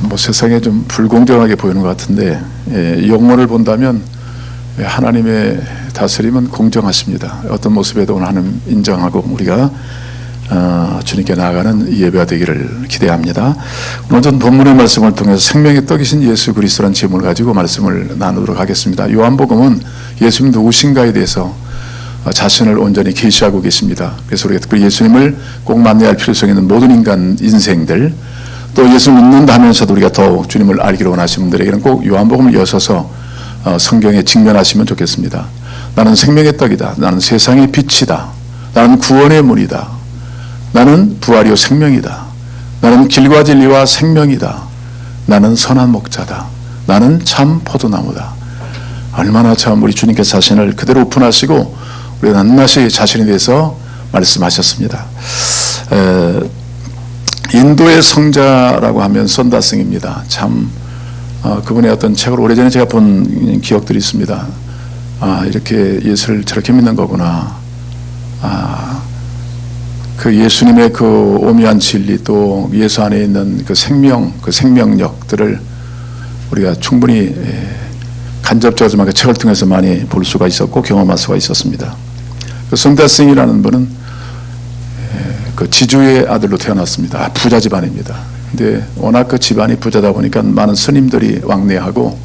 뭐 세상에 좀 불공정하게 보이는 것 같은데, 영혼을 본다면 하나님의 다스림은 공정하십니다. 어떤 모습에도 하나님 인정하고 우리가 주님께 나아가는 예배가 되기를 기대합니다. 오늘 본문의 말씀을 통해서 생명의 떡이신 예수 그리스도라는 제목을 가지고 말씀을 나누도록 하겠습니다. 요한복음은 예수님 누구신가에 대해서 자신을 온전히 계시하고 계십니다. 그래서 우리가 특별히 예수님을 꼭 만나야 할 필요성이 있는 모든 인간 인생들, 또 예수 믿는다 하면서도 우리가 더욱 주님을 알기를 원하시는 분들에게는 꼭 요한복음을 여셔서 성경에 직면하시면 좋겠습니다. 나는 생명의 떡이다. 나는 세상의 빛이다. 나는 구원의 문이다. 나는 부활이요 생명이다. 나는 길과 진리와 생명이다. 나는 선한 목자다. 나는 참 포도나무다. 얼마나 참 우리 주님께서 자신을 그대로 오픈하시고 우리가 낱낱이 자신에 대해서 말씀하셨습니다. 인도의 성자라고 하면 선다승입니다. 참 그분의 어떤 책을 오래전에 제가 본 기억들이 있습니다. 이렇게 예수를 저렇게 믿는 거구나. 그 예수님의 그 오묘한 진리, 또 예수 안에 있는 그 생명, 그 생명력들을 우리가 충분히 간접적으로만 그 책을 통해서 많이 볼 수가 있었고 경험할 수가 있었습니다. 그 선다승이라는 분은 그 지주의 아들로 태어났습니다. 부자 집안입니다. 근데 워낙 그 집안이 부자다 보니까 많은 스님들이 왕래하고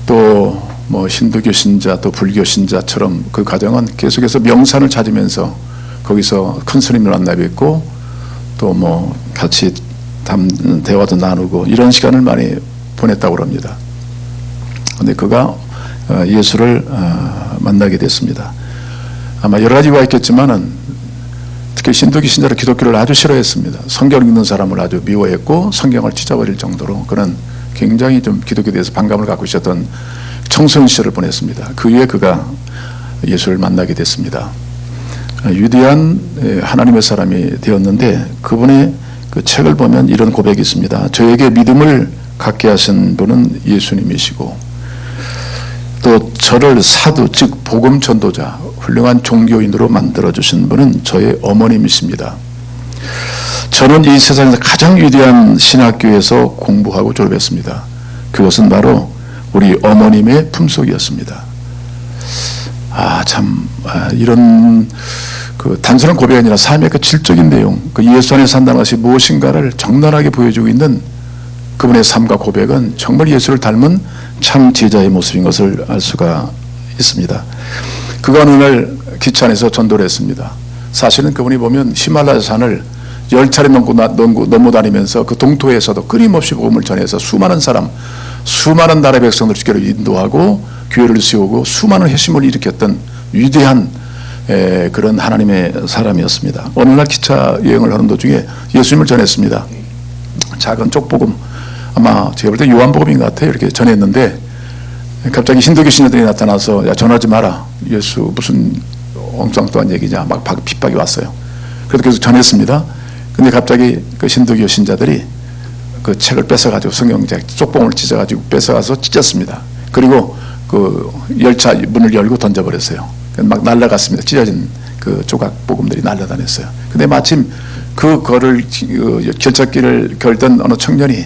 또 뭐 힌두교 신자 또 불교 신자처럼 그 가정은 계속해서 명산을 찾으면서 거기서 큰 스님을 만나 뵙고 또 뭐 같이 대화도 나누고 이런 시간을 많이 보냈다고 합니다. 근데 그가 예수를 만나게 됐습니다. 아마 여러 가지 이유가 있겠지만은 특히 힌두교 신자로 기독교를 아주 싫어했습니다. 성경을 읽는 사람을 아주 미워했고 성경을 찢어버릴 정도로 그는 굉장히 좀 기독교에 대해서 반감을 갖고 있었던 청소년 시절을 보냈습니다. 그 이후에 그가 예수를 만나게 됐습니다. 위대한 하나님의 사람이 되었는데 그분의 그 책을 보면 이런 고백이 있습니다. 저에게 믿음을 갖게 하신 분은 예수님이시고 또 저를 사도 즉 복음 전도자 훌륭한 종교인으로 만들어주신 분은 저의 어머님이십니다. 저는 이 세상에서 가장 위대한 신학교에서 공부하고 졸업했습니다. 그것은 바로 우리 어머님의 품속이었습니다. 이런 그 단순한 고백이 아니라 삶의 그 질적인 내용, 그 예수 안에 산다는 것이 무엇인가를 적나라하게 보여주고 있는 그분의 삶과 고백은 정말 예수를 닮은 참 제자의 모습인 것을 알 수가 있습니다. 그가 어느 날 기차 안에서 전도를 했습니다. 사실은 그분이 보면 히말라야 산을 10차례 넘고 다니면서 그 동토에서도 끊임없이 복음을 전해서 수많은 나라의 백성들을 주께로 인도하고 교회를 세우고 수많은 회심을 일으켰던 위대한 그런 하나님의 사람이었습니다. 어느 날 기차 여행을 하는 도중에 예수님을 전했습니다. 작은 쪽복음, 아마 제가 볼 때 요한복음인 것 같아요. 이렇게 전했는데 갑자기 힌두교 신자들이 나타나서 야 전하지 마라. 예수 무슨 엉뚱한 얘기냐 막 핍박이 왔어요. 그래서 계속 전했습니다. 근데 갑자기 그 힌두교 신자들이 그 책을 뺏어가지고 성경책 쪽봉을 찢어가지고 뺏어가서 찢었습니다. 그리고 그 열차 문을 열고 던져버렸어요. 막 날아갔습니다. 찢어진 그 조각 복음들이 날아다녔어요. 근데 마침 그 결착기를 걸던 어느 청년이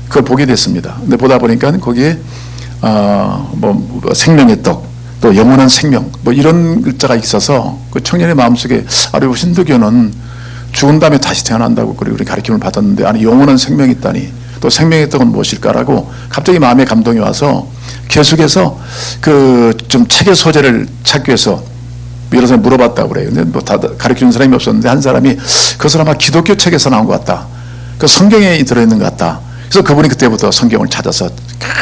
그걸 보게 됐습니다. 근데 보다 보니까 거기에 생명의 떡, 또 영원한 생명, 뭐 이런 글자가 있어서 그 청년의 마음속에 아니 힌두교는 죽은 다음에 다시 태어난다고 그리고 가르침을 받았는데 아니 영원한 생명이 있다니 또 생명의 떡은 무엇일까라고 갑자기 마음에 감동이 와서 계속해서 그 좀 책의 소재를 찾기 위해서 여러 사람이 물어봤다고 그래요. 근데 뭐 다 가르치는 사람이 없었는데 한 사람이 그것은 아마 기독교 책에서 나온 것 같다. 그 성경에 들어있는 것 같다. 그래서 그분이 그때부터 성경을 찾아서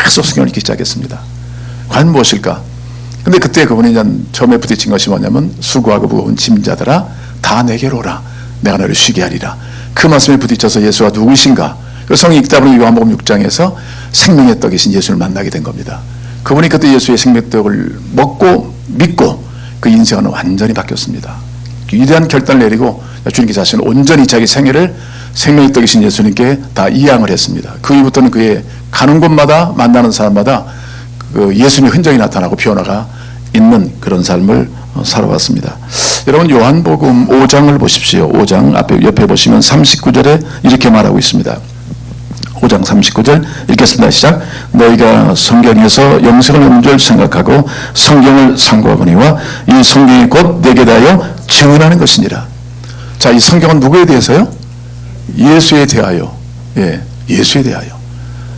계속 성경을 읽기 시작했습니다. 과연 무엇일까? 근데 그때 그분이 처음에 부딪힌 것이 뭐냐면 수고하고 무거운 짐자들아 다 내게로 오라. 내가 너를 쉬게 하리라. 그 말씀에 부딪혀서 예수가 누구신가? 성경 읽다 보니 요한복음 6장에서 생명의 떡이신 예수를 만나게 된 겁니다. 그분이 그때 예수의 생명의 떡을 먹고 믿고 그 인생은 완전히 바뀌었습니다. 위대한 결단을 내리고 주님께 자신을 온전히 자기 생애를 생명의 떡이신 예수님께 다 이양을 했습니다. 그 이후부터는 그의 가는 곳마다 만나는 사람마다 그 예수님의 흔적이 나타나고 변화가 있는 그런 삶을 살아왔습니다. 여러분 요한복음 5장을 보십시오. 5장 옆에 보시면 39절에 이렇게 말하고 있습니다. 5장 39절 읽겠습니다. 시작. 너희가 성경에서 영생을 얻는 줄 생각하고 성경을 상고하거니와 이 성경이 곧 내게 대하여 증언하는 것이니라. 자, 이 성경은 누구에 대해서요? 예수에 대하여, 예수에 대하여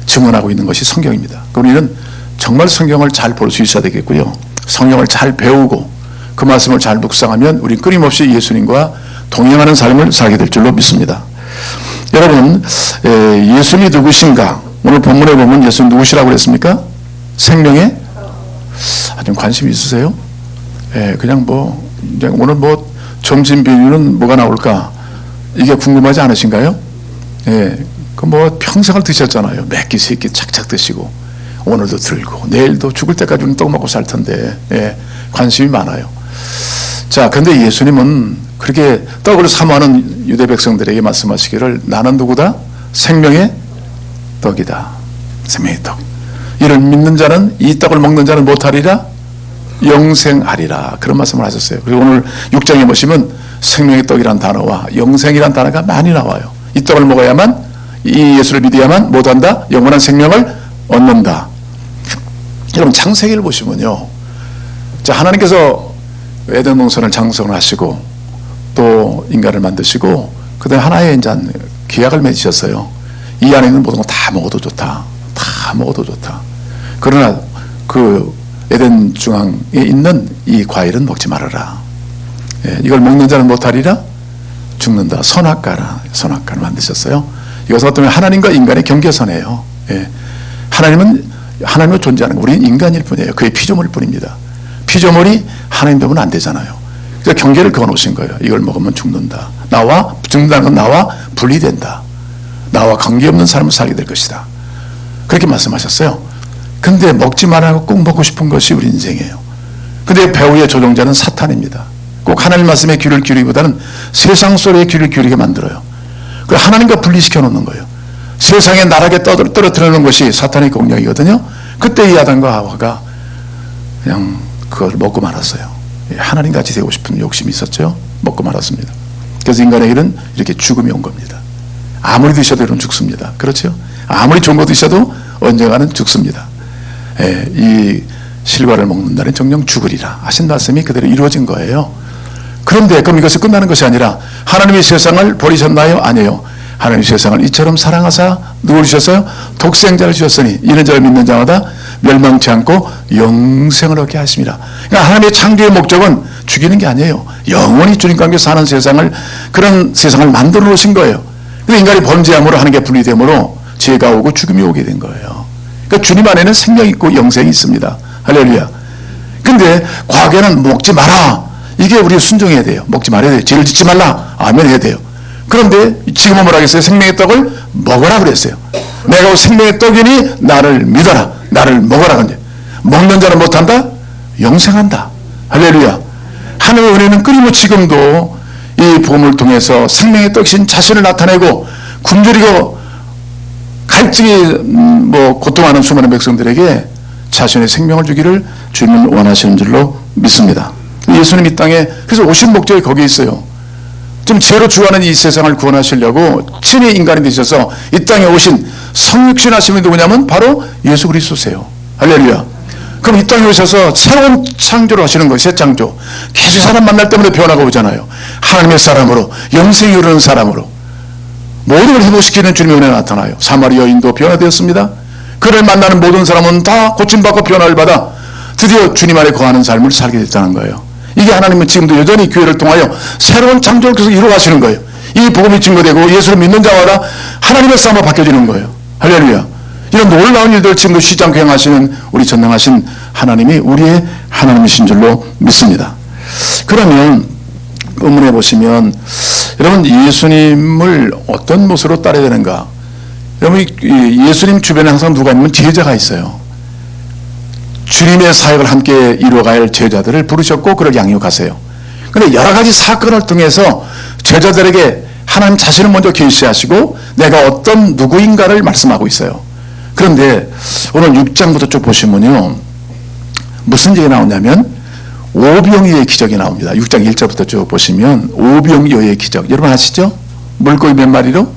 증언하고 있는 것이 성경입니다. 우리는 정말 성경을 잘 볼 수 있어야 되겠고요. 성경을 잘 배우고 그 말씀을 잘 묵상하면 우리는 끊임없이 예수님과 동행하는 삶을 살게 될 줄로 믿습니다. 여러분, 예수님이 누구신가? 오늘 본문에 보면 예수님 누구시라고 그랬습니까? 생명의? 좀 관심 있으세요? 그냥 오늘 점심 메뉴는 뭐가 나올까? 이게 궁금하지 않으신가요? 평생을 드셨잖아요. 몇 끼, 세 끼 착착 드시고, 오늘도 들고, 내일도 죽을 때까지는 떡 먹고 살 텐데, 관심이 많아요. 자, 근데 예수님은 그렇게 떡을 사모하는 유대 백성들에게 말씀하시기를 나는 누구다? 생명의 떡이다. 생명의 떡. 이를 믿는 자는, 이 떡을 먹는 자는 못하리라? 영생하리라. 그런 말씀을 하셨어요. 그리고 오늘 6장에 보시면 생명의 떡이란 단어와 영생이란 단어가 많이 나와요. 이 떡을 먹어야만, 이 예수를 믿어야만 못한다? 영원한 생명을 얻는다. 여러분, 창세기를 보시면요. 자, 하나님께서 에덴 동산을 장성을 하시고 또 인간을 만드시고 그다음에 하나의 이제 계약을 맺으셨어요. 이 안에 있는 모든 거 다 먹어도 좋다. 다 먹어도 좋다. 그러나 그 에덴 중앙에 있는 이 과일은 먹지 말아라. 이걸 먹는 자는 못하리라? 죽는다. 선악과라. 선악과를 만드셨어요. 이것은 어떤 하나님과 인간의 경계선이에요. 하나님은 존재하는 거. 우리는 인간일 뿐이에요. 그의 피조물일 뿐입니다. 피조물이 하나님 되면 안 되잖아요. 그래서 경계를 그어놓으신 거예요. 이걸 먹으면 죽는다. 죽는다는 건 나와 분리된다. 나와 관계없는 삶을 살게 될 것이다. 그렇게 말씀하셨어요. 근데 먹지 말라고 꼭 먹고 싶은 것이 우리 인생이에요. 근데 배후의 조종자는 사탄입니다. 꼭 하나님 말씀에 귀를 기울이기보다는 세상 소리에 귀를 기울이게 만들어요. 그걸 하나님과 분리시켜 놓는 거예요. 세상에 나락에 떨어뜨려 놓는 것이 사탄의 공략이거든요. 그때 이 아담과 하와가 그냥 그걸 먹고 말았어요. 하나님같이 되고 싶은 욕심이 있었죠. 먹고 말았습니다. 그래서 인간에게는 이렇게 죽음이 온 겁니다. 아무리 드셔도 이런 죽습니다. 그렇죠? 아무리 좋은 거 드셔도 언젠가는 죽습니다. 이 실과를 먹는 날엔 정녕 죽으리라 하신 말씀이 그대로 이루어진 거예요. 그런데 그럼 이것이 끝나는 것이 아니라 하나님이 세상을 버리셨나요? 아니에요. 하나님이 세상을 이처럼 사랑하사 누구를 주셨어요? 독생자를 주셨으니 이는 저를 믿는 자마다 멸망치 않고 영생을 얻게 하십니다. 그러니까 하나님의 창조의 목적은 죽이는 게 아니에요. 영원히 주님과 함께 사는 세상을, 그런 세상을 만들어 놓으신 거예요. 근데 인간이 범죄함으로 하는 게 분리됨으로 죄가 오고 죽음이 오게 된 거예요. 그러니까 주님 안에는 생명이 있고 영생이 있습니다. 할렐루야. 근데 과거에는 먹지 마라. 이게 우리 순종해야 돼요. 먹지 말아야 돼요. 죄를 짓지 말라. 아멘 해야 돼요. 그런데 지금은 뭐라 했어요? 생명의 떡을 먹으라 그랬어요. 내가 생명의 떡이니 나를 믿어라. 나를 먹어라. 근데 먹는 자는 못한다? 영생한다. 할렐루야. 하나님의 은혜는 끊임없이 지금도 이 복음을 통해서 생명의 떡이신 자신을 나타내고 굶주리고 갈증이 고통하는 수많은 백성들에게 자신의 생명을 주기를 주님은 원하시는 줄로 믿습니다. 예수님 이 땅에 그래서 오신 목적이 거기에 있어요. 지금 죄로 죽어가는 이 세상을 구원하시려고 친히 인간이 되셔서 이 땅에 오신 성육신 하신 분이 누구냐면 바로 예수 그리스도세요. 할렐루야. 그럼 이 땅에 오셔서 새로운 창조를 하시는 거예요. 새 창조. 계속 사람 만날 때마다 변화가 오잖아요. 하나님의 사람으로, 영생이 흐르는 사람으로 모든 걸 회복시키는 주님의 은혜가 나타나요. 사마리 여인도 변화되었습니다. 그를 만나는 모든 사람은 다 고침받고 변화를 받아 드디어 주님 안에 거하는 삶을 살게 됐다는 거예요. 이게 하나님은 지금도 여전히 교회를 통하여 새로운 창조를 계속 이루어가시는 거예요. 이 복음이 증거되고 예수를 믿는 자마다 하나님의 삶으로 바뀌어지는 거예요. 할렐루야. 이런 놀라운 일들을 지금도 쉬지 않고 행하시는 우리 전능하신 하나님이 우리의 하나님이신 줄로 믿습니다. 그러면 본문에 보시면 여러분 예수님을 어떤 모습으로 따라야 되는가? 여러분 예수님 주변에 항상 누가 있냐면 제자가 있어요. 주님의 사역을 함께 이루어가야 할 제자들을 부르셨고 그를 양육하세요. 그런데 여러 가지 사건을 통해서 제자들에게 하나님 자신을 먼저 계시하시고 내가 어떤 누구인가를 말씀하고 있어요. 그런데 오늘 6장부터 쭉 보시면요. 무슨 얘기가 나오냐면 오병이어의 기적이 나옵니다. 6장 1절부터 쭉 보시면 오병이어의 기적. 여러분 아시죠? 물고기 몇 마리로?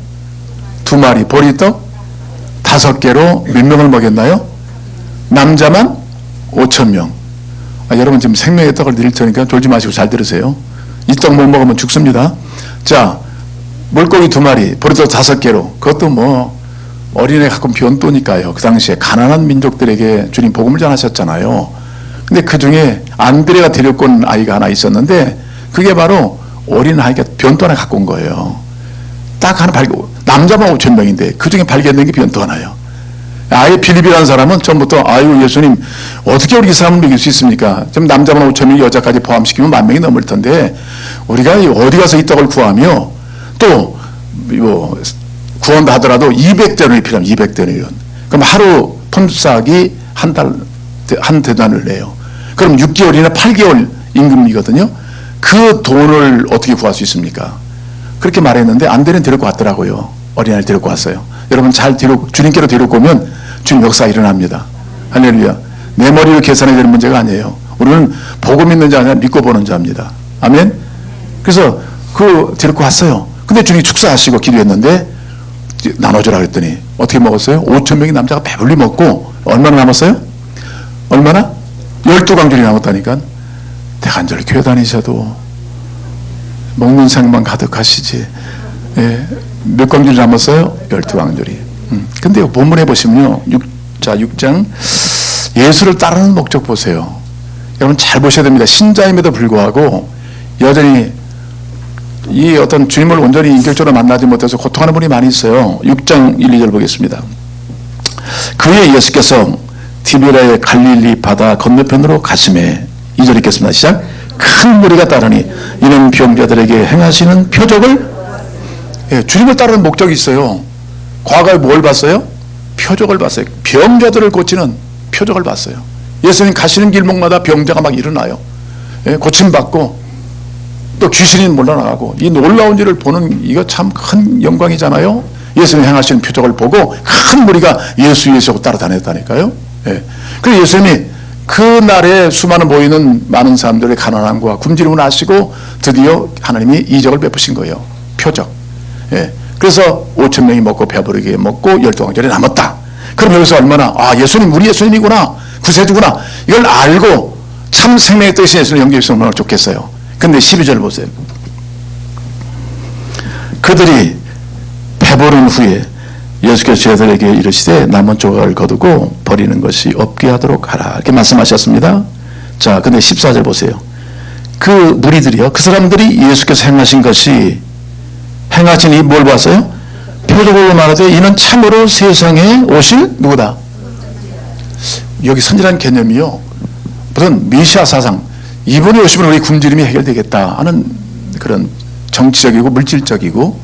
2마리. 보리떡 5개로 몇 명을 먹였나요? 남자만 5,000명. 여러분 지금 생명의 떡을 드릴 테니까 졸지 마시고 잘 들으세요. 이 떡 못 먹으면 죽습니다. 자, 물고기 2마리, 버릇도 5개로. 그것도 뭐 어린애 가끔 변또니까요. 그 당시에 가난한 민족들에게 주님 복음을 전하셨잖아요. 근데 그 중에 안드레가 데리고 온 아이가 하나 있었는데 그게 바로 어린 아이가 변또 하나 갖고 온 거예요. 딱 하나 남자만 5,000명인데 그 중에 발견된 게 변또 하나예요. 아예 빌립이라는 사람은 처음부터 아유 예수님 어떻게 우리 이 사람을 먹일 수 있습니까? 지금 남자만 5,000명 여자까지 포함시키면 10,000명이 넘을 텐데 우리가 어디 가서 이 떡을 구하며 또 구한다 하더라도 200데나리온이 필요합니다. 200데나리온. 그럼 하루 폰싹이 한 대단을 내요. 그럼 6개월이나 8개월 임금이거든요. 그 돈을 어떻게 구할 수 있습니까? 그렇게 말했는데 안드레는 데리고 왔더라고요. 어린아이를 데리고 왔어요. 여러분 잘 주님께로 데리고 오면 주님 역사 일어납니다. 할렐루야. 내 머리로 계산해야 되는 문제가 아니에요. 우리는 복음 믿는 자 아니라 믿고 보는 자입니다. 아멘. 그래서 데리고 왔어요. 근데 주님이 축사하시고 기도했는데 나눠주라 그랬더니 어떻게 먹었어요? 5,000명의 남자가 배불리 먹고 얼마나 남았어요? 얼마나? 12광줄이 남았다니까. 대간절 교회 다니셔도 먹는 생만 가득하시지. 예. 몇 광줄이 남았어요? 12광줄이. 근데 본문에 보시면요. 6장 예수를 따르는 목적 보세요. 여러분 잘 보셔야 됩니다. 신자임에도 불구하고 여전히 이 어떤 주님을 온전히 인격적으로 만나지 못해서 고통하는 분이 많이 있어요. 6장 1, 2절 보겠습니다. 그의 예수께서 디베라의 갈릴리 바다 건너편으로 가심에 2절 읽겠습니다. 시작. 큰 무리가 따르니 이는 병자들에게 행하시는 표적을 주님을 따르는 목적이 있어요. 과거에 뭘 봤어요? 표적을 봤어요. 병자들을 고치는 표적을 봤어요. 예수님 가시는 길목마다 병자가 막 일어나요. 고침받고 또 귀신이 몰려나가고 이 놀라운 일을 보는 이거 참 큰 영광이잖아요. 예수님 행하시는 표적을 보고 큰 무리가 예수 하고 따라다녔다니까요. 그래서 예수님이 그날에 수많은 모이는 많은 사람들의 가난함과 굶주림을 아시고 드디어 하나님이 이적을 베푸신 거예요. 표적. 그래서 5,000명이 먹고 배부르게 먹고 12광절이 남았다. 그럼 여기서 얼마나 예수님 우리 예수님이구나 구세주구나 이걸 알고 참 생명의 뜻이 예수님 연결했으면 얼마나 좋겠어요. 근데 12절 보세요. 그들이 배부른 후에 예수께서 저들에게 이르시되 남은 조각을 거두고 버리는 것이 없게 하도록 하라 이렇게 말씀하셨습니다. 자, 근데 14절 보세요. 그 무리들이요, 그 사람들이 예수께서 행하신 것이 행하신 이 뭘 봤어요? 표적으로 말하되 이는 참으로 세상에 오실 누구다? 여기 선지라는 개념이요, 무슨 메시아 사상, 이분이 오시면 우리 굶주림이 해결되겠다 하는 그런 정치적이고 물질적이고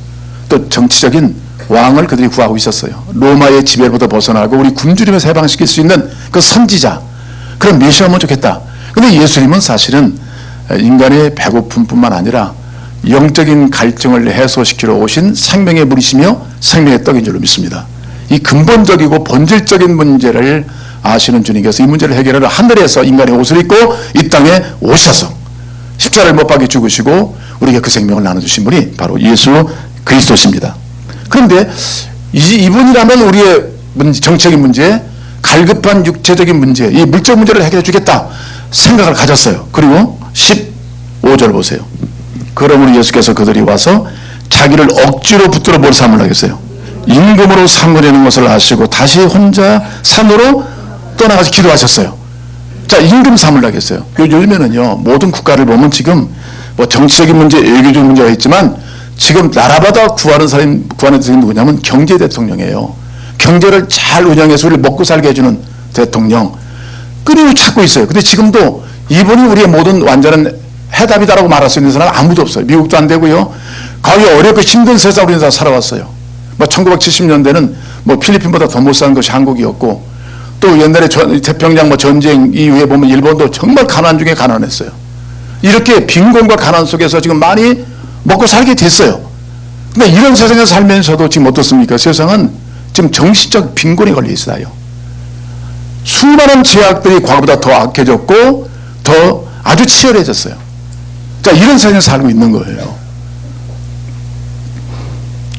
또 정치적인 왕을 그들이 구하고 있었어요. 로마의 지배로부터 벗어나고 우리 굶주림에서 해방시킬 수 있는 그 선지자, 그런 메시아면 좋겠다. 그런데 예수님은 사실은 인간의 배고픔뿐만 아니라 영적인 갈증을 해소시키러 오신 생명의 물이시며 생명의 떡인 줄로 믿습니다. 이 근본적이고 본질적인 문제를 아시는 주님께서 이 문제를 해결하러 하늘에서 인간의 옷을 입고 이 땅에 오셔서 십자가를 못 박혀 죽으시고 우리에게 그 생명을 나눠주신 분이 바로 예수 그리스도십니다. 그런데 이분이라면 우리의 정책인 문제, 갈급한 육체적인 문제, 이 물적 문제를 해결해 주겠다 생각을 가졌어요. 그리고 15절 보세요. 그러므로 예수께서 그들이 와서 자기를 억지로 붙들어 뭘 삼으려고 했어요? 임금으로 삼으려는 것을 아시고 다시 혼자 산으로 떠나가서 기도하셨어요. 자, 임금 삼으려고 했어요. 요즘에는요, 모든 국가를 보면 지금 뭐 정치적인 문제, 외교적 문제가 있지만 지금 나라마다 구하는 사람이 누구냐면 경제 대통령이에요. 경제를 잘 운영해서 우리를 먹고 살게 해주는 대통령. 끊임없이 찾고 있어요. 근데 지금도 이분이 우리의 모든 완전한 해답이다라고 말할 수 있는 사람은 아무도 없어요. 미국도 안 되고요. 거의 어렵고 힘든 세상을 우리는 다 살아왔어요. 뭐 1970년대는 뭐 필리핀보다 더 못 사는 것이 한국이었고, 또 옛날에 태평양 뭐 전쟁 이후에 보면 일본도 정말 가난 중에 가난했어요. 이렇게 빈곤과 가난 속에서 지금 많이 먹고 살게 됐어요. 근데 이런 세상에 살면서도 지금 어떻습니까? 세상은 지금 정신적 빈곤에 걸려 있어요. 수많은 제약들이 과거보다 더 악해졌고 더 아주 치열해졌어요. 자, 이런 세상에 살고 있는 거예요.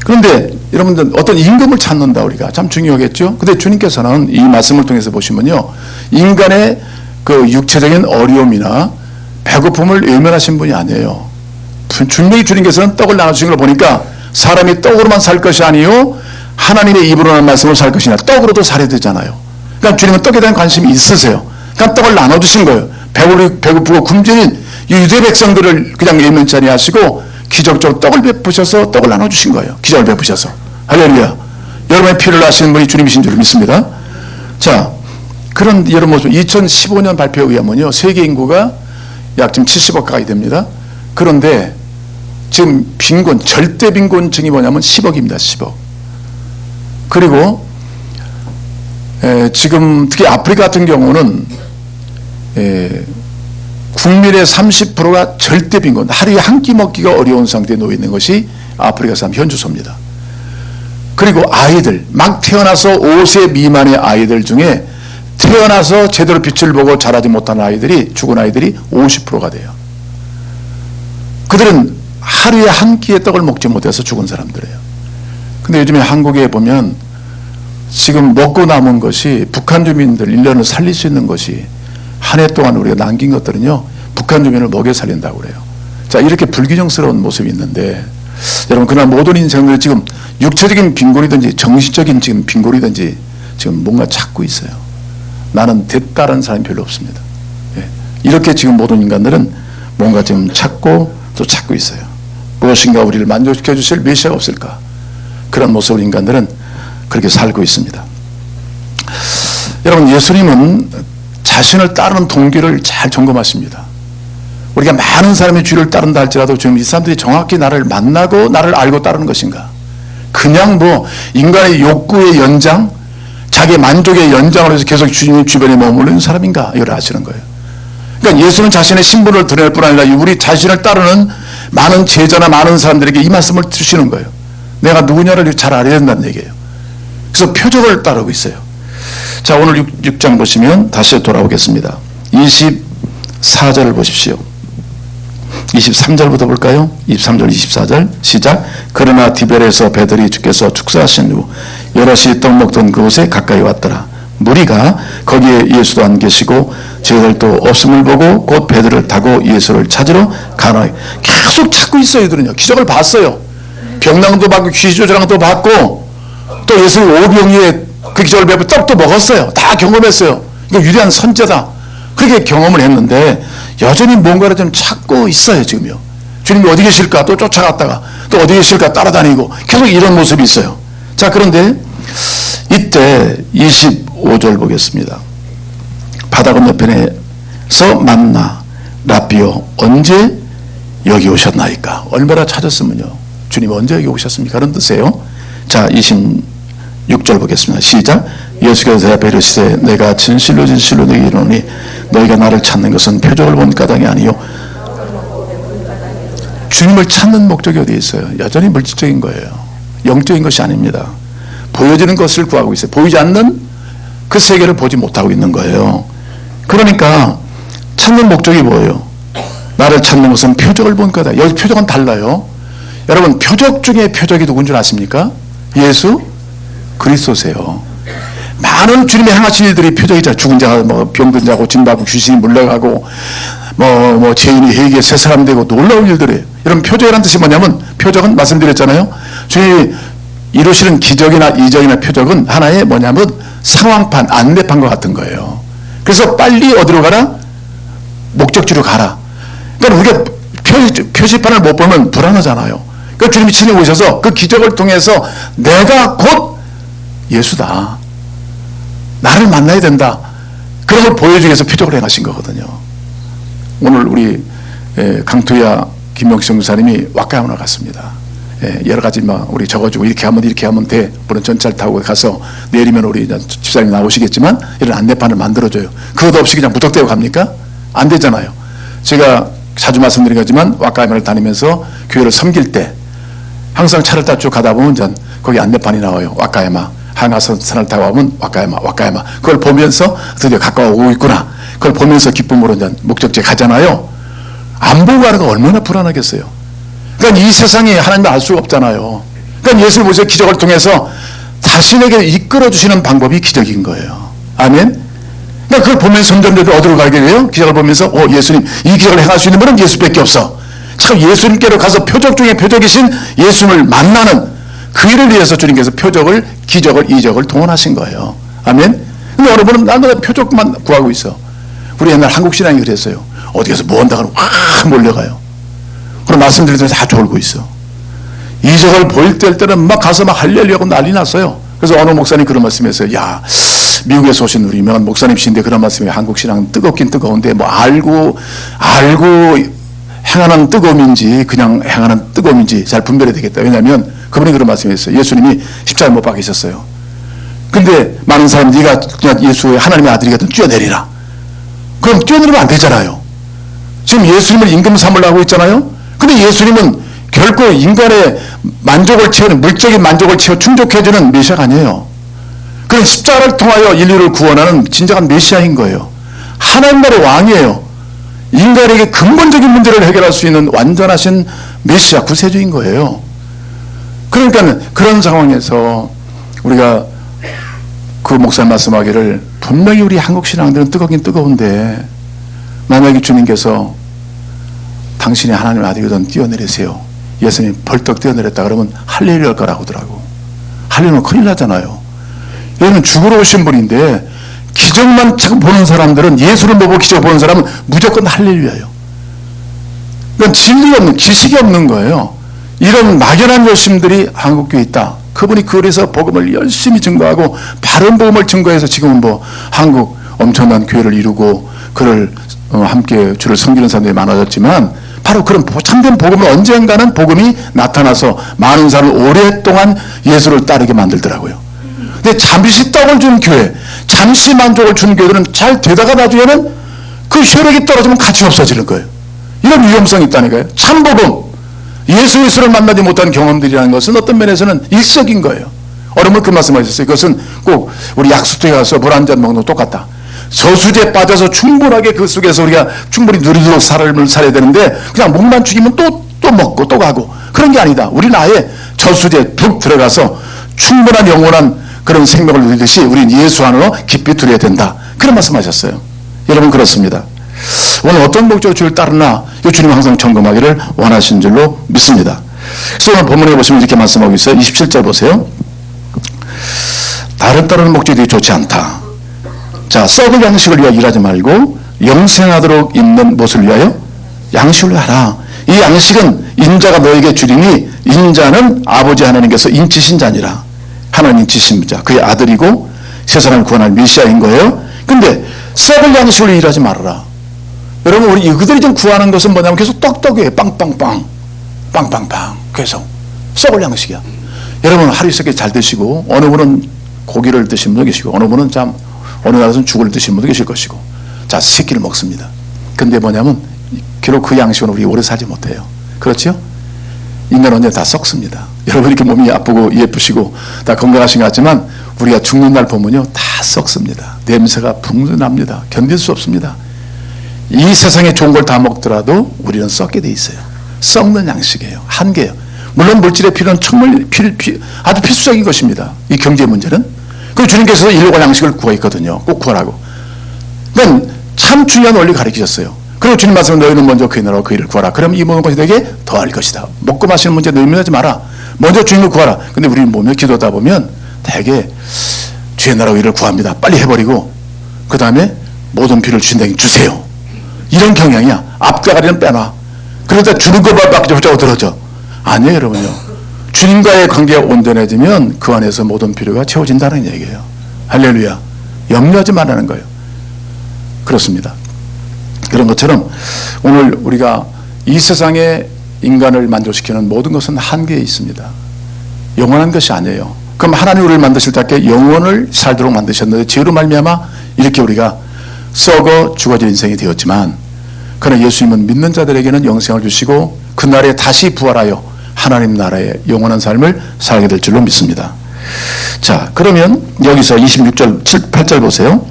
그런데 여러분들 어떤 임금을 찾는다 우리가 참 중요하겠죠. 근데 주님께서는 이 말씀을 통해서 보시면요, 인간의 그 육체적인 어려움이나 배고픔을 외면하신 분이 아니에요. 분명히 주님께서는 떡을 나눠주신 걸 보니까 사람이 떡으로만 살 것이 아니요 하나님의 입으로 하는 말씀으로 살 것이냐, 떡으로도 살아야 되잖아요. 그러니까 주님은 떡에 대한 관심이 있으세요. 그러니까 떡을 나눠주신 거예요. 배고프고 굶주린 유대 백성들을 그냥 외면치 아니하시고 기적적으로 떡을 베푸셔서 떡을 나눠주신 거예요. 기적을 베푸셔서. 할렐루야. 여러분의 피를 나시는 분이 주님이신 줄 믿습니다. 자, 그런 여러분 모습, 2015년 발표에 의하면요, 세계 인구가 약 지금 70억 가까이 됩니다. 그런데 지금 빈곤, 절대 빈곤층이 뭐냐면 10억입니다. 10억. 그리고 지금 특히 아프리카 같은 경우는 국민의 30%가 절대 빈곤, 하루에 한 끼 먹기가 어려운 상태에 놓여 있는 것이 아프리카 사람 현주소입니다. 그리고 아이들, 막 태어나서 5세 미만의 아이들 중에 태어나서 제대로 빛을 보고 자라지 못한 아이들이, 죽은 아이들이 50%가 돼요. 그들은 하루에 한 끼의 떡을 먹지 못해서 죽은 사람들이에요. 근데 요즘에 한국에 보면 지금 먹고 남은 것이, 북한 주민들 1년을 살릴 수 있는 것이, 한 해 동안 우리가 남긴 것들은요, 북한 주민을 먹여 살린다고 그래요. 자, 이렇게 불균형스러운 모습이 있는데, 여러분, 그러나 모든 인생들이 지금 육체적인 빈곤이든지 정신적인 지금 빈곤이든지 지금 뭔가 찾고 있어요. 나는 됐다는 사람이 별로 없습니다. 예. 이렇게 지금 모든 인간들은 뭔가 지금 찾고 또 찾고 있어요. 무엇인가 우리를 만족시켜 주실 메시아가 없을까? 그런 모습으로 인간들은 그렇게 살고 있습니다. 여러분, 예수님은 자신을 따르는 동기를 잘 점검하십니다. 우리가 많은 사람의 주를 따른다 할지라도 지금 이 사람들이 정확히 나를 만나고 나를 알고 따르는 것인가? 그냥 뭐 인간의 욕구의 연장, 자기 만족의 연장으로 해서 계속 주님 주변에 머무르는 사람인가? 이걸 아시는 거예요. 그러니까 예수는 자신의 신분을 드러낼 뿐 아니라 우리 자신을 따르는 많은 제자나 많은 사람들에게 이 말씀을 주시는 거예요. 내가 누구냐를 잘 알아야 된다는 얘기예요. 그래서 표적을 따르고 있어요. 자, 오늘 6장 보시면 다시 돌아오겠습니다. 24절을 보십시오. 23절부터 볼까요? 23절, 24절 시작. 그러나 디베레에서 배들이 주께서 축사하신 후 여럿이 떡 먹던 그곳에 가까이 왔더라. 무리가 거기에 예수도 안 계시고 저희들도 없음을 보고 곧 배들을 타고 예수를 찾으러 가노이. 계속 찾고 있어요. 이들은요. 기적을 봤어요. 병낭도 받고 귀신조장도 받고 또 예수님 오병이에 그 기적을 배우고 떡도 먹었어요. 다 경험했어요. 이거 위대한 선제다. 그렇게 경험을 했는데 여전히 뭔가를 좀 찾고 있어요. 지금요. 주님이 어디 계실까 또 쫓아갔다가 또 어디 계실까 따라다니고 계속 이런 모습이 있어요. 자, 그런데 이때 25절 보겠습니다. 바다 건너편에서 만나 라비오 언제 여기 오셨나이까? 얼마나 찾았으면요. 주님 언제 여기 오셨습니까? 그런 뜻이에요. 자, 26절 보겠습니다. 시작. 예수께서 대답해 이르시되 내가 진실로 진실로 너희에게 이르노니 너희가 나를 찾는 것은 표적을 본 까닭이 아니요 주님을 찾는 목적이 어디에 있어요? 여전히 물질적인 거예요. 영적인 것이 아닙니다. 보여지는 것을 구하고 있어요. 보이지 않는 그 세계를 보지 못하고 있는 거예요. 그러니까 찾는 목적이 뭐예요? 나를 찾는 것은 표적을 본 거다. 여기 표적은 달라요. 여러분, 표적 중에 표적이 누군 줄 아십니까? 예수 그리스도세요. 많은 주님의 행하신 일들이 표적이잖아요. 죽은 자가 뭐 병든 자고 진받고 귀신이 물러가고 뭐 죄인이 회개해 새 사람 되고 놀라운 일들이에요. 여러분, 표적이라는 뜻이 뭐냐면, 표적은 말씀드렸잖아요. 주님이 이루시는 기적이나 이적이나 표적은 하나의 뭐냐면 상황판, 안내판과 같은 거예요. 그래서 빨리 어디로 가라? 목적지로 가라. 그러니까 우리가 표지판을 못 보면 불안하잖아요. 그러니까 주님이 친히 오셔서 그 기적을 통해서 내가 곧 예수다. 나를 만나야 된다. 그런 걸 보여주기 위해서 표적을 행하신 거거든요. 오늘 우리 강투야 김명식 목사님이 왁가야마로 갔습니다. 여러 가지 막 우리 적어주고 이렇게 하면 돼. 물론 전차를 타고 가서 내리면 우리 집사님이 나오시겠지만 이런 안내판을 만들어줘요. 그것도 없이 그냥 무턱대고 갑니까? 안 되잖아요. 제가 자주 말씀드리지만 왁가야마를 다니면서 교회를 섬길 때 항상 차를 타고 쭉 가다 보면 전 거기 안내판이 나와요. 왁가야마. 한가선을 타고 가면 왁가야마. 그걸 보면서 드디어 가까워 오고 있구나. 그걸 보면서 기쁨으로 이제 목적지에 가잖아요. 안 보고 가는 거 얼마나 불안하겠어요. 그러니까 이 세상에 하나님을 알 수가 없잖아요. 그러니까 그러니까 예수를 보세요. 기적을 통해서 자신에게 이끌어주시는 방법이 기적인 거예요. 아멘. 그러니까 그걸 보면서 점점 어디로 가게 돼요? 기적을 보면서 예수님 이 기적을 행할 수 있는 분은 예수밖에 없어. 참 예수님께로 가서 표적 중에 표적이신 예수님을 만나는 그 일을 위해서 주님께서 표적을, 기적을, 이적을 동원하신 거예요. 아멘. 근데 여러분은 나도 표적만 구하고 있어. 우리 옛날 한국 신앙이 그랬어요. 어디 가서 뭐 한다고 확 몰려가요. 그럼 말씀드리더니 다 졸고 있어. 이적을 보일 때는 막 가서 막 할렐루야고 난리 났어요. 그래서 어느 목사님 그런 말씀했어요. 야, 미국에서 오신 우리 유명한 목사님이신데 그런 말씀이 한국 신앙은 뜨겁긴 뜨거운데 뭐 알고 행하는 뜨거움인지 그냥 행하는 뜨거움인지 잘 분별해야 되겠다. 왜냐하면 그분이 그런 말씀했어요. 예수님이 십자가에 못 박히셨어요. 근데 많은 사람 네가 그냥 예수의 하나님의 아들이거든 뛰어내리라. 그럼 뛰어내리면 안 되잖아요. 지금 예수님을 임금 삼으려고 있잖아요. 근데 예수님은 결코 인간의 만족을 채우는 물적인 만족을 채워 충족해주는 메시아가 아니에요. 그런 십자가를 통하여 인류를 구원하는 진정한 메시아인 거예요. 하나님 나라의 왕이에요. 인간에게 근본적인 문제를 해결할 수 있는 완전하신 메시아 구세주인 거예요. 그러니까 그런 상황에서 우리가 그 목사님 말씀하기를 분명히 우리 한국 신앙들은 뜨겁긴 뜨거운데 만약에 주님께서 당신이 하나님의 아들이거든 뛰어내리세요. 예수님이 벌떡 뛰어내렸다 그러면 할렐루야 할 거라고 하더라고. 할렐루야 큰일 나잖아요. 여러분 죽으러 오신 분인데 기적만 자꾸 보는 사람들은 예수를 못 보고 기적 보는 사람은 무조건 할렐루야예요. 그건 진리가 없는 지식이 없는 거예요. 이런 막연한 열심들이 한국교회에 있다. 그분이 그래서 복음을 열심히 증거하고 바른 복음을 증거해서 지금은 뭐 한국 엄청난 교회를 이루고 그를 함께 주를 섬기는 사람들이 많아졌지만 바로 그런 참된 복음은 언젠가는 복음이 나타나서 많은 사람을 오랫동안 예수를 따르게 만들더라고요. 근데 잠시 떡을 준 교회, 잠시 만족을 준 교회들은 잘 되다가 나중에는 그 효력이 떨어지면 가치 없어지는 거예요. 이런 위험성이 있다니까요. 참복음, 예수 그리스도를 만나지 못한 경험들이라는 것은 어떤 면에서는 일석인 거예요. 어른은 그 말씀하셨어요. 그것은 꼭 우리 약수터에 가서 물 한 잔 먹는 거 똑같다. 저수지에 빠져서 충분하게 그 속에서 우리가 충분히 누리도록 삶을 살아야 되는데 그냥 목만 죽이면 또 먹고 또 가고 그런 게 아니다. 우리는 아예 저수지에 푹 들어가서 충분한 영원한 그런 생명을 누리듯이 우리는 예수 안으로 깊이 들어야 된다. 그런 말씀하셨어요. 여러분 그렇습니다. 오늘 어떤 목적으로 주를 따르나 주님 항상 점검하기를 원하신 줄로 믿습니다. 그래서 오늘 본문에 보시면 이렇게 말씀하고 있어요. 27절 보세요. 다른 따르는 목적이 좋지 않다. 자, 썩을 양식을 위하여 일하지 말고 영생하도록 있는 무엇을 위하여? 양식을 하라. 이 양식은 인자가 너에게 주리니 인자는 아버지 하나님께서 인치신 자니라. 하나님 인치신 자, 그의 아들이고 세상을 구원할 메시아인 거예요. 근데 썩을 양식을 일하지 말아라. 여러분 우리 그들이 좀 구하는 것은 뭐냐면 계속 떡떡이에요. 빵빵빵 빵빵빵 계속 썩을 양식이야. 여러분 하루 있게 잘 드시고 어느 분은 고기를 드신 분도 계시고 어느 분은 어느 나라에서는 죽을 드신 분도 계실 것이고 자 새끼를 먹습니다. 근데 뭐냐면 결국 그 양식은 우리 오래 살지 못해요. 그렇죠? 인간은 언제 다 썩습니다. 여러분 이렇게 몸이 아프고 예쁘시고 다 건강하신 것 같지만 우리가 죽는 날 보면요 다 썩습니다. 냄새가 풍부납니다. 견딜 수 없습니다. 이 세상에 좋은 걸 다 먹더라도 우리는 썩게 돼 있어요. 썩는 양식이에요. 한계예요. 물론 물질의 필요는 정말 아주 필수적인 것입니다. 이 경제 문제는. 그리고 주님께서 일용할 양식을 구하였거든요. 꼭 구하라고. 그러니까 참 중요한 원리 가르치셨어요. 그리고 주님 말씀은 너희는 먼저 그의 나라와 그 일을 구하라. 그럼 이 모든 것이 내게 더할 것이다. 먹고 마시는 문제 너희 하지 마라. 먼저 주님을 구하라. 근데 우리는 몸에 기도하다 보면 되게 주의 나라와 일을 구합니다. 빨리 해버리고 그 다음에 모든 필요를 주님에게 주세요. 이런 경향이야. 앞가리는 빼놔. 그러다 주는 것밖에 없자고 들어져. 아니에요 여러분요. 주님과의 관계가 온전해지면 그 안에서 모든 필요가 채워진다는 얘기예요. 할렐루야. 염려하지 말라는 거예요. 그렇습니다. 그런 것처럼 오늘 우리가 이 세상에 인간을 만족시키는 모든 것은 한계에 있습니다. 영원한 것이 아니에요. 그럼 하나님 우리를 만드실 때 영원을 살도록 만드셨는데 죄로 말미암아 이렇게 우리가 썩어 죽어질 인생이 되었지만 그러나 예수님은 믿는 자들에게는 영생을 주시고 그날에 다시 부활하여 하나님 나라의 영원한 삶을 살게 될 줄로 믿습니다. 자, 그러면 여기서 26절, 8절 보세요.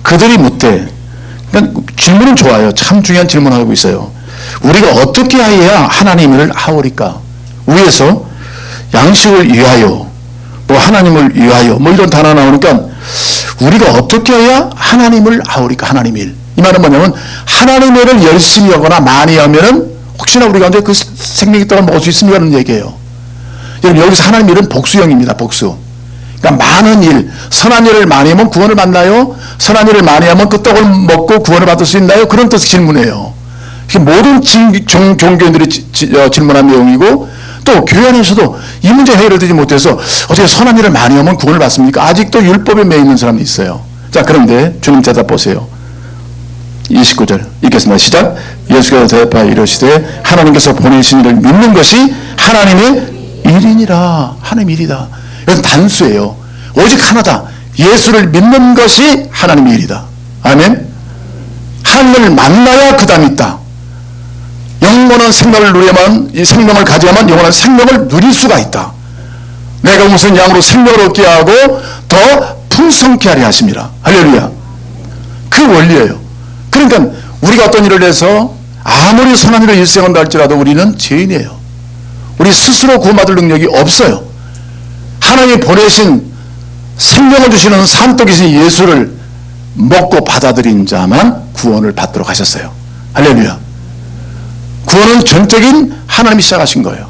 그들이 묻되, 그러니까 질문은 좋아요. 참 중요한 질문을 하고 있어요. 우리가 어떻게 해야 하나님을 하오리까? 위에서 양식을 위하여, 뭐 하나님을 위하여, 뭐 이런 단어 나오니까 우리가 어떻게 해야 하나님을 아우리까? 하나님 일. 이 말은 뭐냐면 하나님의 일을 열심히 하거나 많이 하면은 혹시나 우리가 언제 그 생명이 떠나 먹을 수 있습니까? 하는 얘기예요. 여러분, 여기서 하나님 일은 복수형입니다. 복수. 그러니까 많은 일, 선한 일을 많이 하면 구원을 받나요? 선한 일을 많이 하면 그 떡을 먹고 구원을 받을 수 있나요? 그런 뜻의 질문이에요. 모든 종교인들이 질문한 내용이고, 또 교회 안에서도 이 문제 해결을 되지 못해서 어떻게 선한 일을 많이 하면 구원을 받습니까? 아직도 율법에 매여 있는 사람이 있어요. 자, 그런데 주님 대답 보세요. 29절 읽겠습니다. 시작. 예수께서 대답하여 이르시되 하나님께서 보내신 이를 믿는 것이 하나님의 일이니라. 하나님의 일이다. 이건 단수예요. 오직 하나다. 예수를 믿는 것이 하나님의 일이다. 아멘. 하나님을 만나야 그 다음이 있다. 영원한 생명을 누려야만, 이 생명을 가져야만 영원한 생명을 누릴 수가 있다. 내가 무슨 양으로 생명을 얻게 하고 더 풍성케 하려 하심이라. 할렐루야. 그 원리예요. 그러니까 우리가 어떤 일을 해서 아무리 선한 일을 일생한다 할지라도 우리는 죄인이에요. 우리 스스로 구원받을 능력이 없어요. 하나님이 보내신 생명을 주시는 산떡이신 예수를 먹고 받아들인 자만 구원을 받도록 하셨어요. 할렐루야. 구원은 전적인 하나님이 시작하신 거예요.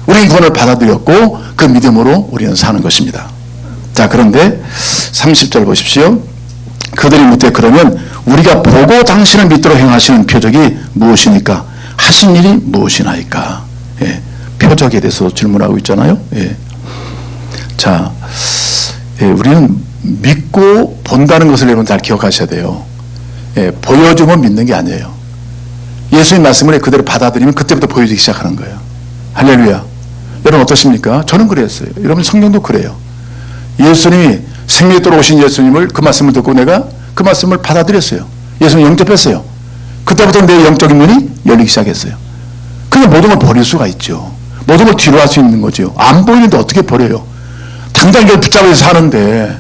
우리는 구원을 받아들였고 그 믿음으로 우리는 사는 것입니다. 자, 그런데 30절 보십시오. 그들이 묻되 그러면 우리가 보고 당신을 믿도록 행하시는 표적이 무엇이니까? 하신 일이 무엇이나이까? 예, 표적에 대해서 질문하고 있잖아요. 예. 자, 예, 우리는 믿고 본다는 것을 여러분 잘 기억하셔야 돼요. 예, 보여주면 믿는 게 아니에요. 예수님 말씀을 그대로 받아들이면 그때부터 보여지기 시작하는 거예요. 할렐루야. 여러분 어떠십니까? 저는 그랬어요. 여러분 성경도 그래요. 예수님이 생명에 들어오신 예수님을 그 말씀을 듣고 내가 그 말씀을 받아들였어요. 예수님 영접했어요. 그때부터 내 영적인 눈이 열리기 시작했어요. 근데 모든 걸 버릴 수가 있죠. 모든 걸 뒤로 할 수 있는 거죠. 안 보이는데 어떻게 버려요? 당장 이걸 붙잡아서 사는데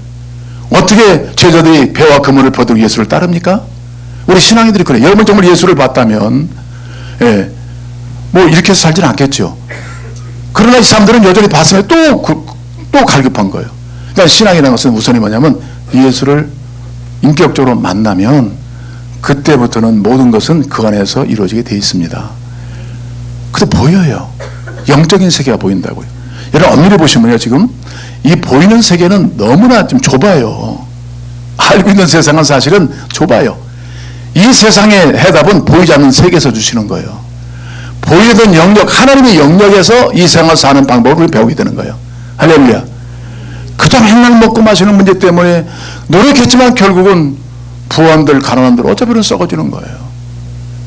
어떻게 제자들이 배와 그물을 버리고 예수를 따릅니까? 우리 신앙인들이 그래요. 여러분 정말 예수를 봤다면 예, 뭐 이렇게 해서 살지는 않겠죠. 그러나 이 사람들은 여전히 봤으면 또 갈급한 거예요. 그러니까 신앙이라는 것은 우선이 뭐냐면 예수를 인격적으로 만나면 그때부터는 모든 것은 그 안에서 이루어지게 돼 있습니다. 그래서 보여요. 영적인 세계가 보인다고요. 여러분 엄밀히 보시면요, 지금 이 보이는 세계는 너무나 좀 좁아요. 알고 있는 세상은 사실은 좁아요. 이 세상의 해답은 보이지 않는 세계에서 주시는 거예요. 보이는 영역, 하나님의 영역에서 이 세상을 사는 방법을 배우게 되는 거예요. 할렐루야. 그저 맨날 먹고 마시는 문제 때문에 노력했지만 결국은 부원들, 가난한들 어차피는 썩어지는 거예요.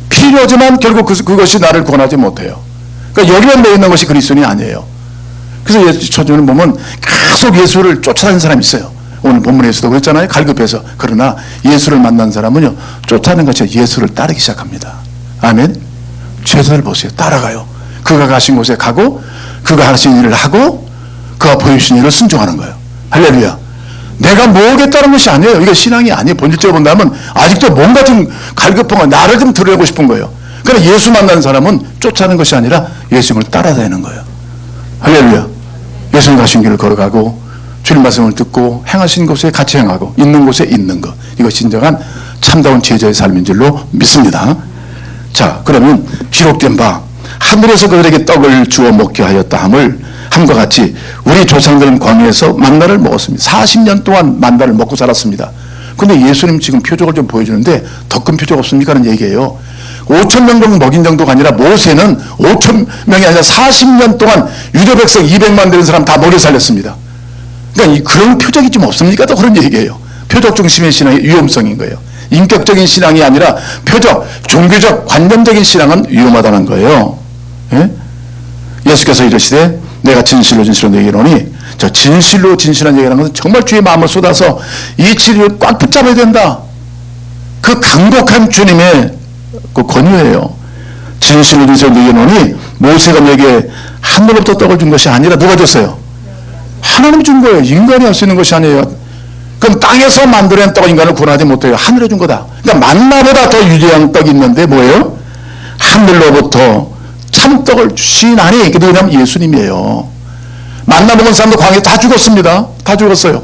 필요하지만 결국 그것이 나를 구원하지 못해요. 그러니까 여기만 매 있는 것이 그리스도인이 아니에요. 그래서 예수 처음에는 보면 계속 예수를 쫓아다니는 사람이 있어요. 오늘 본문에서도 그랬잖아요. 갈급해서. 그러나 예수를 만난 사람은요, 쫓아내는 것이 예수를 따르기 시작합니다. 아멘. 최선을 보세요. 따라가요. 그가 가신 곳에 가고 그가 하신 일을 하고 그가 보여주신 일을 순종하는 거예요. 할렐루야. 내가 모으겠다는 것이 아니에요. 이게 신앙이 아니에요. 본질적으로 본다면 아직도 뭔가 좀 갈급한 거, 나를 좀 드러내고 싶은 거예요. 그러나 예수 만난 사람은 쫓아내는 것이 아니라 예수님을 따라다니는 거예요. 할렐루야. 예수님 가신 길을 걸어가고 주님 말씀을 듣고 행하신 곳에 같이 행하고 있는 곳에 있는 것. 이것이 진정한 참다운 제자의 삶인 줄로 믿습니다. 자, 그러면 기록된 바 하늘에서 그들에게 떡을 주어 먹게 하였다 함과 같이 우리 조상들은 광야에서 만나를 먹었습니다. 40년 동안 만나를 먹고 살았습니다. 근데 예수님 지금 표적을 좀 보여주는데 더 큰 표적 없습니까? 하는 얘기예요. 5,000명 정도 먹인 정도가 아니라 모세는 5,000명이 아니라 40년 동안 유대 백성 200만 되는 사람 다 먹여 살렸습니다. 그러니까 그런 표적이 좀 없습니까? 또 그런 얘기예요. 표적 중심의 신앙의 위험성인 거예요. 인격적인 신앙이 아니라 표적, 종교적, 관념적인 신앙은 위험하다는 거예요. 예? 예수께서 이르시되 내가 진실로 얘기하노니, 저 진실로 진실한 얘기라는 것은 정말 주의 마음을 쏟아서 이 진리를 꽉 붙잡아야 된다. 그 강력한 주님의 그 권유예요. 진실로 얘기하노니 모세가 내게 하늘로부터 떡을 준 것이 아니라 누가 줬어요? 하나님이 준 거예요. 인간이 할 수 있는 것이 아니에요. 그럼 땅에서 만들어낸 떡은 인간을 구원하지 못해요. 하늘에 준 거다. 그러니까 만나보다 더 유리한 떡이 있는데 뭐예요? 하늘로부터 참떡을 주시나니. 그게 누구냐면 예수님이에요. 만나 먹은 사람도 광야에 다 죽었습니다. 다 죽었어요.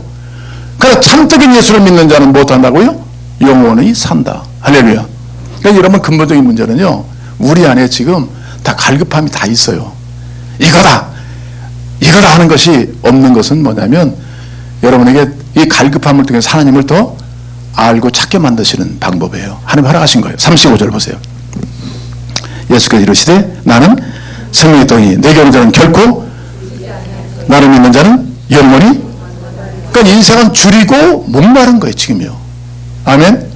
그러나 참적인 예수를 믿는 자는 못한다고요? 영원히 산다. 할렐루야. 그러니까 여러분, 근본적인 문제는요, 우리 안에 지금 다 갈급함이 다 있어요. 이거다 하는 것이 없는 것은 뭐냐면, 여러분에게 이 갈급함을 통해서 하나님을 더 알고 찾게 만드시는 방법이에요. 하나님 허락하신 거예요. 35절 보세요. 예수께서 이르시되 나는 생명의 떡이니 내게 오는 자는 결코 나를 믿는 자는 영원히. 그러니까 인생은 줄이고 목마른 거예요, 지금요. 아멘.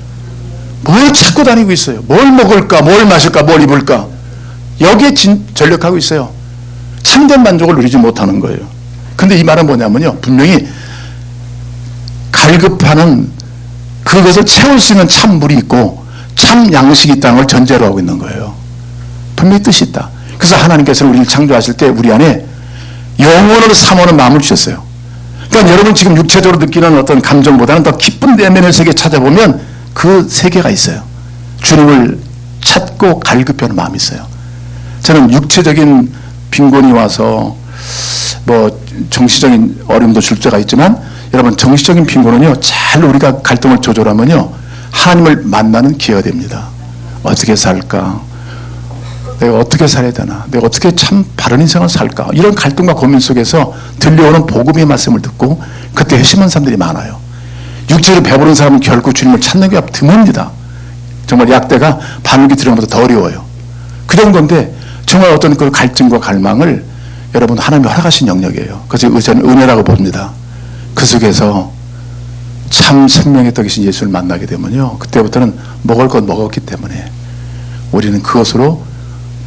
뭘 찾고 다니고 있어요. 뭘 먹을까, 뭘 마실까, 뭘 입을까, 여기에 전력하고 있어요. 참된 만족을 누리지 못하는 거예요. 근데 이 말은 뭐냐면요, 분명히 갈급하는 그것을 채울 수 있는 참물이 있고 참 양식이 있다는 걸 전제로 하고 있는 거예요. 분명히 뜻이 있다. 그래서 하나님께서는 우리를 창조하실 때 우리 안에 영혼으로 삼오는 마음을 주셨어요. 그러니까 여러분 지금 육체적으로 느끼는 어떤 감정보다는 더 깊은 내면의 세계 찾아보면 그 세계가 있어요. 주님을 찾고 갈급해하는 마음이 있어요. 저는 육체적인 빈곤이 와서 뭐 정신적인 어려움도 줄 때가 있지만, 여러분 정신적인 빈곤은요, 잘 우리가 갈등을 조절하면요, 하나님을 만나는 기회가 됩니다. 어떻게 살까? 내가 어떻게 살아야 되나? 내가 어떻게 참 바른 인생을 살까? 이런 갈등과 고민 속에서 들려오는 복음의 말씀을 듣고 그때 회심한 사람들이 많아요. 육체로 배부른 사람은 결코 주님을 찾는 게 드뭅니다. 정말 약대가 바늘기 들어가는 것보다 더 어려워요. 그 정도인데 정말 어떤 그 갈증과 갈망을 여러분 하나님이 허락하신 영역이에요. 그래서 저는 은혜라고 봅니다. 그 속에서 참 생명의 떡이신 예수를 만나게 되면요, 그때부터는 먹을 것 먹었기 때문에 우리는 그것으로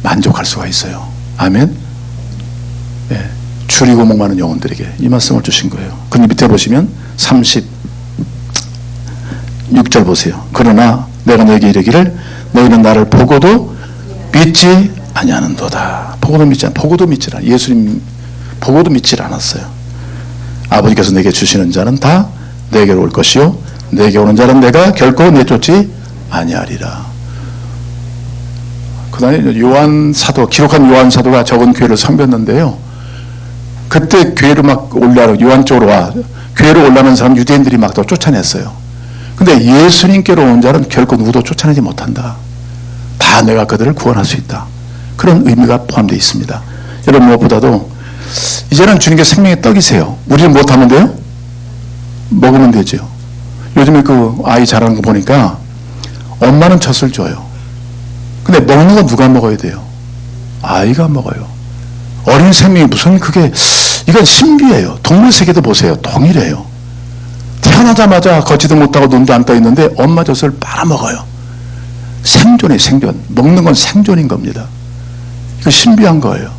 만족할 수가 있어요. 아멘. 네, 줄이고 목마른 영혼들에게 이 말씀을 주신 거예요. 그 밑에 보시면 36절 보세요. 그러나 내가 너에게 이르기를 너희는 나를 보고도 믿지 아니하는도다. 보고도 믿지 않아. 예수님 보고도 믿지 않았어요. 아버지께서 내게 주시는 자는 다 내게로 올 것이요 내게 오는 자는 내가 결코 내쫓지 아니하리라. 그 다음에 요한 사도, 기록한 요한 사도가 적은 교회를 섬겼는데요, 그때 교회로 막 요한 쪽으로 와 교회로 올라오는 사람 유대인들이 막 또 쫓아냈어요. 근데 예수님께로 온 자는 결코 누구도 쫓아내지 못한다. 다 내가 그들을 구원할 수 있다. 그런 의미가 포함되어 있습니다. 여러분, 무엇보다도 이제는 주님께 생명의 떡이세요. 우리는 못하면 돼요? 먹으면 되죠. 요즘에 그 아이 자라는 거 보니까 엄마는 젖을 줘요. 근데 먹는 건 누가 먹어야 돼요? 아이가 먹어요. 어린 생명이 무슨 그게, 이건 신비예요. 동물 세계도 보세요. 동일해요. 태어나자마자 걷지도 못하고 눈도 안 떠 있는데 엄마 젖을 빨아먹어요. 생존이에요, 생존. 먹는 건 생존인 겁니다. 이거 신비한 거예요.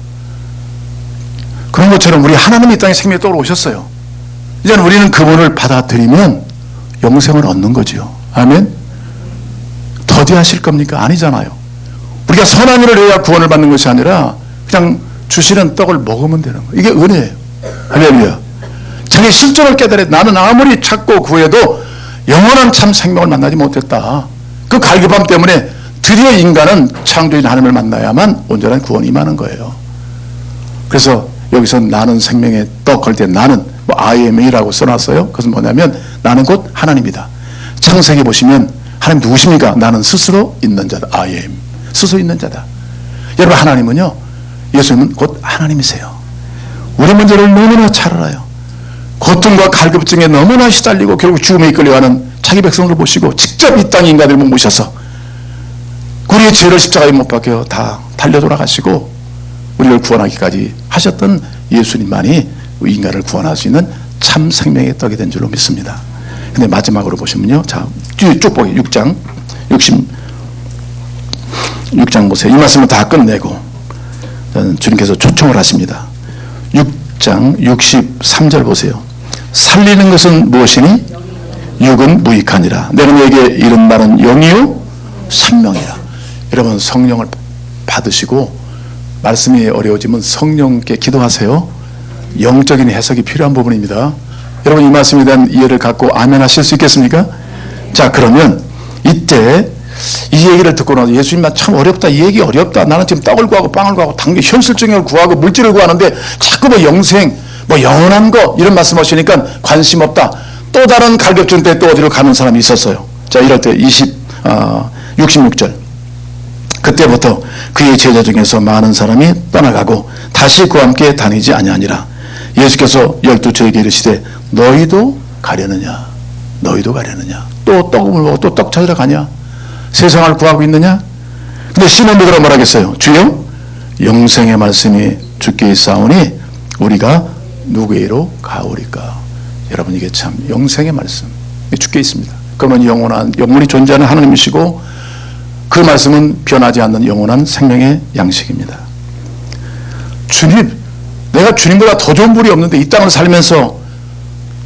그런 것처럼 우리 하나님이 이 땅에 생명의 떡으로 오셨어요. 이제는 우리는 그분을 받아들이면 영생을 얻는 거지요. 아멘. 더디하실 겁니까? 아니잖아요. 우리가 선한 일을 해야 구원을 받는 것이 아니라 그냥 주시는 떡을 먹으면 되는 거예요. 이게 은혜예요. 할렐루야. 자기 실존을 깨달아 나는 아무리 찾고 구해도 영원한 참 생명을 만나지 못했다. 그 갈급함 때문에 드디어 인간은 창조인 하나님을 만나야만 온전한 구원이 임하는 거예요. 그래서 여기서 나는 생명의 떡 할 때 나는 뭐 I am A라고 써놨어요. 그것은 뭐냐면 나는 곧 하나님이다. 창세기 보시면 하나님 누구십니까? 나는 스스로 있는 자다. I am. 스스로 있는 자다. 여러분, 하나님은요, 예수님은 곧 하나님이세요. 우리 문제를 너무나 잘 알아요. 고통과 갈급증에 너무나 시달리고 결국 죽음에 이끌려가는 자기 백성을 보시고 직접 이 땅에 인간을 모셔서 우리의 죄를 십자가에 못 박혀 다 달려 돌아가시고 우리를 구원하기까지 하셨던 예수님만이 인간을 구원할 수 있는 참 생명의 떡이 된 줄로 믿습니다. 근데 마지막으로 보시면요, 자, 쭉 보기 6장 6장 보세요. 이 말씀을 다 끝내고 주님께서 초청을 하십니다. 6장 63절 보세요. 살리는 것은 무엇이니? 육은 무익하니라. 내가 너에게 이른 말은 영이요 생명이라. 여러분, 성령을 받으시고 말씀이 어려워지면 성령께 기도하세요. 영적인 해석이 필요한 부분입니다. 여러분, 이 말씀에 대한 이해를 갖고 아멘 하실 수 있겠습니까? 자, 그러면 이때 이 얘기를 듣고 나서 예수님 참 어렵다, 이 얘기 어렵다, 나는 지금 떡을 구하고 빵을 구하고 당겨 현실적인 걸 구하고 물질을 구하는데 자꾸 뭐 영생 뭐 영원한 거 이런 말씀하시니까 관심 없다. 또 다른 갈급증 때 또 어디로 가는 사람이 있었어요. 자, 이럴 때 66절. 그때부터 그의 제자 중에서 많은 사람이 떠나가고 다시 그와 함께 다니지 아니하니라. 예수께서 12처에게 이르시되 너희도 가려느냐? 너희도 가려느냐? 또 떡을 먹고 또 떡 찾으러 가냐? 세상을 구하고 있느냐? 근데 시몬 베드로가 뭐라겠어요? 주여, 영생의 말씀이 주께 있사오니 우리가 누구에게로 가오리까? 여러분, 이게 참 영생의 말씀 주께 있습니다. 그러면 영원히 존재하는 하나님이시고 그 말씀은 변하지 않는 영원한 생명의 양식입니다. 주님, 내가 주님보다 더 좋은 분이 없는데 이 땅을 살면서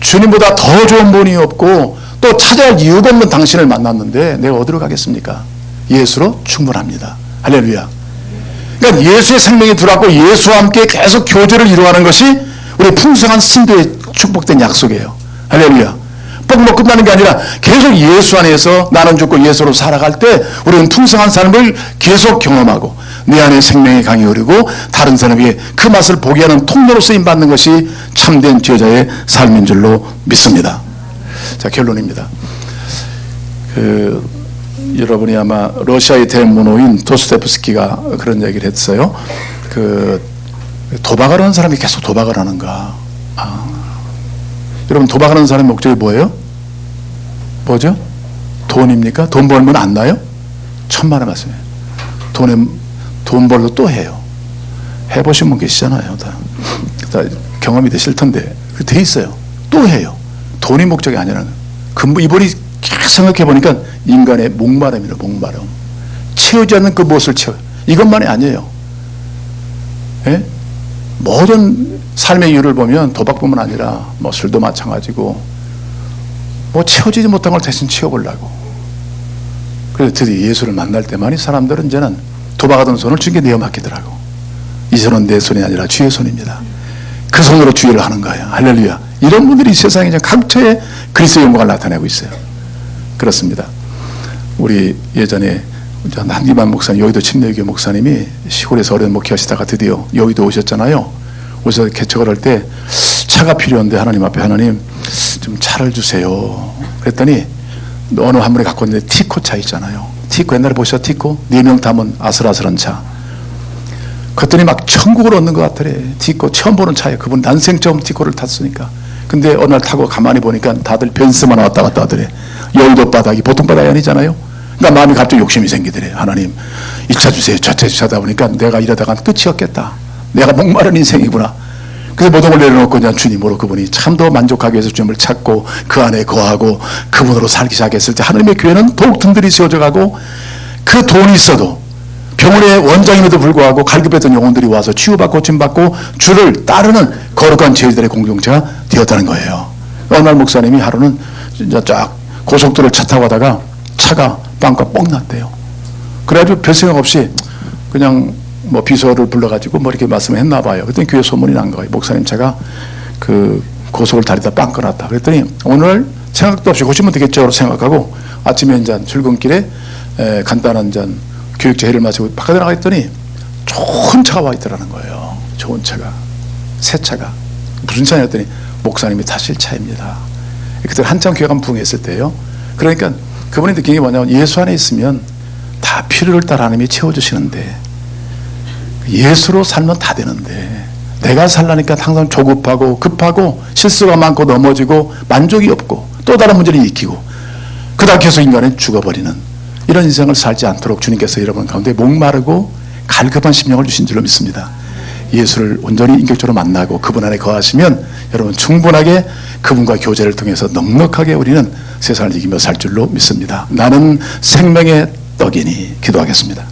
주님보다 더 좋은 분이 없고 또 찾아야 할 이유가 없는 당신을 만났는데 내가 어디로 가겠습니까? 예수로 충분합니다. 할렐루야. 그러니까 예수의 생명이 들어왔고 예수와 함께 계속 교제를 이루어가는 것이 우리 풍성한 신도의 축복된 약속이에요. 할렐루야. 뻑 끝나는 게 아니라 계속 예수 안에서 나는 죽고 예수로 살아갈 때 우리는 풍성한 삶을 계속 경험하고 내 안에 생명의 강이 흐르고 다른 사람에게 그 맛을 보게 하는 통로로 쓰임받는 것이 참된 지도자의 삶인 줄로 믿습니다. 자, 결론입니다. 여러분이 아마 러시아의 대문호인 도스토옙스키가 그런 얘기를 했어요. 도박을 하는 사람이 계속 도박을 하는가? 여러분, 도박하는 사람의 목적이 뭐예요? 뭐죠? 돈입니까? 돈 벌면 안 나요? 천만의 말씀이에요. 돈 벌러 또 해요. 해보신 분 계시잖아요. 다 경험이 되실 텐데 돼 있어요. 또 해요. 돈이 목적이 아니라는 거예요. 이분이 생각해 보니까 인간의 목마름이에요. 목마름. 채우지 않는 그 무엇을 채워요. 이것만이 아니에요. 예? 모든 삶의 이유를 보면 도박뿐만 아니라 뭐 술도 마찬가지고 뭐 채워지지 못한 걸 대신 채워보려고. 그래서 드디어 예수를 만날 때만이 사람들은 이제는 도박하던 손을 주님께 내어 맡기더라고. 이 손은 내 손이 아니라 주의 손입니다. 그 손으로 주의를 하는 거예요. 할렐루야. 이런 분들이 세상에 각처에 그리스도의 영광을 나타내고 있어요. 그렇습니다. 우리 예전에 한기만 목사님, 여의도 침례교 목사님이 시골에서 어려운 목회하시다가 드디어 여의도 오셨잖아요. 오셔서 개척을 할 때 차가 필요한데 하나님 앞에 하나님 좀 차를 주세요. 그랬더니 어느 한 분이 갖고 있는데 티코 차 있잖아요. 티코 옛날에 보셨죠? 티코 4명 타면 아슬아슬한 차. 그랬더니 막 천국을 얻는 것 같더래. 티코 처음 보는 차예요. 그분 난생 처음 티코를 탔으니까. 근데 어느 날 타고 가만히 보니까 다들 벤츠만 왔다 갔다 하더래. 여의도 바닥이 보통 바닥이 아니잖아요. 그러니까 마음이 갑자기 욕심이 생기더래. 하나님 이 차 주세요. 저 차 주시다 보니까 내가 이러다가 끝이 없겠다. 내가 목마른 인생이구나. 그래서 모든 걸 내려놓고 그냥 주님으로 그분이 참 더 만족하기 위해서 주님을 찾고 그 안에 거하고 그분으로 살기 시작했을 때 하나님의 교회는 더욱 든든히 세워져 가고 그 돈이 있어도 병원의 원장임에도 불구하고 갈급했던 영혼들이 와서 치유받고 고침받고 주를 따르는 거룩한 제자들의 공동체가 되었다는 거예요. 어느 날 목사님이 하루는 진짜 쫙 고속도로를 차 타고 가다가 차가 빵가 뻥 났대요. 그래가지고 별 생각 없이 그냥 뭐 비서를 불러가지고 뭐 이렇게 말씀을 했나 봐요. 그랬더니 교회 소문이 난 거예요. 목사님 차가 그 고속을 다리다 빵 끊었다. 그랬더니 오늘 생각도 없이 고치면 되겠죠 생각하고 아침에 이제 출근길에 간단한 이제 교육자 회를 마치고 바깥에 나가있더니 좋은 차가 와 있더라는 거예요. 좋은 차가. 새 차가. 무슨 차냐였더니 목사님이 타실 차입니다. 그때 한참 교회가 부흥했을 때요. 그러니까 그분이 느낀 게 뭐냐면 예수 안에 있으면 다 필요를 따라 하나님이 채워주시는데 예수로 살면 다 되는데 내가 살라니까 항상 조급하고 급하고 실수가 많고 넘어지고 만족이 없고 또 다른 문제를 익히고 그러다 계속 인간은 죽어버리는 이런 인생을 살지 않도록 주님께서 여러분 가운데 목마르고 갈급한 심령을 주신 줄로 믿습니다. 예수를 온전히 인격적으로 만나고 그분 안에 거하시면 여러분 충분하게 그분과 교제를 통해서 넉넉하게 우리는 세상을 이기며 살 줄로 믿습니다. 나는 생명의 떡이니. 기도하겠습니다.